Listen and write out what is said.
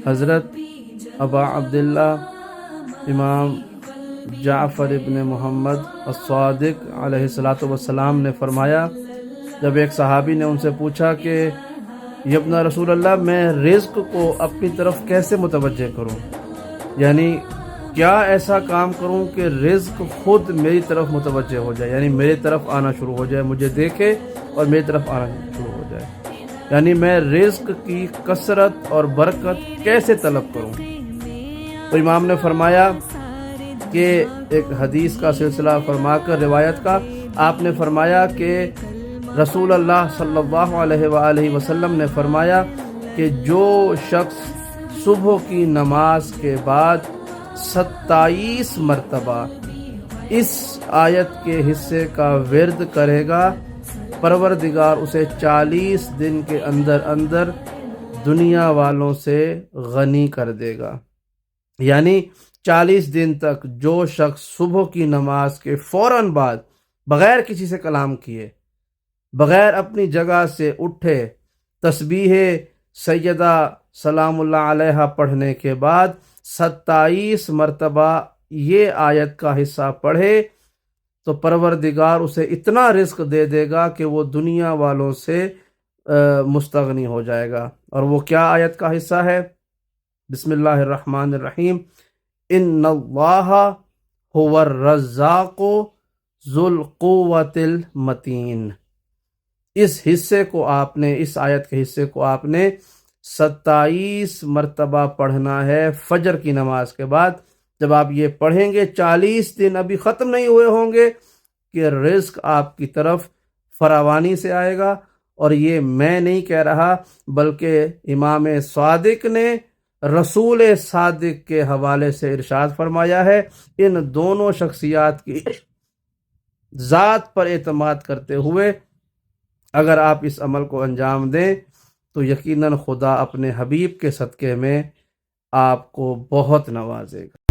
حضرت ابا عبداللہ امام جعفر ابن محمد الصادق علیہ السلام نے فرمایا، جب ایک صحابی نے ان سے پوچھا کہ ابن رسول اللہ، میں رزق کو اپنی طرف کیسے متوجہ کروں، یعنی کیا ایسا کام کروں کہ رزق خود میری طرف متوجہ ہو جائے، یعنی میری طرف آنا شروع ہو جائے، مجھے دیکھے اور میری طرف آنا شروع ہو جائے، یعنی میں رزق کی کثرت اور برکت کیسے طلب کروں؟ تو امام نے فرمایا کہ ایک حدیث کا سلسلہ فرما کر روایت کا آپ نے فرمایا کہ رسول اللہ صلی اللہ علیہ وآلہ وسلم نے فرمایا کہ جو شخص صبح کی نماز کے بعد 27 مرتبہ اس آیت کے حصے کا ورد کرے گا، پروردگار اسے 40 دن کے اندر اندر دنیا والوں سے غنی کر دے گا۔ یعنی 40 دن تک جو شخص صبح کی نماز کے فوراً بعد بغیر کسی سے کلام کیے، بغیر اپنی جگہ سے اٹھے، تسبیح سیدہ سلام اللہ علیہ پڑھنے کے بعد 27 مرتبہ یہ آیت کا حصہ پڑھے تو پروردگار اسے اتنا رزق دے دے گا کہ وہ دنیا والوں سے مستغنی ہو جائے گا۔ اور وہ کیا آیت کا حصہ ہے؟ بسم اللہ الرحمن الرحیم، ان اللہ هو الرزاق ذو القوۃ المتین۔ اس حصے کو آپ نے، اس آیت کے حصے کو آپ نے 27 مرتبہ پڑھنا ہے فجر کی نماز کے بعد۔ جب آپ یہ پڑھیں گے 40 دن ابھی ختم نہیں ہوئے ہوں گے کہ رزق آپ کی طرف فراوانی سے آئے گا۔ اور یہ میں نہیں کہہ رہا بلکہ امام صادق نے رسول صادق کے حوالے سے ارشاد فرمایا ہے۔ ان دونوں شخصیات کی ذات پر اعتماد کرتے ہوئے اگر آپ اس عمل کو انجام دیں تو یقیناً خدا اپنے حبیب کے صدقے میں آپ کو بہت نوازے گا۔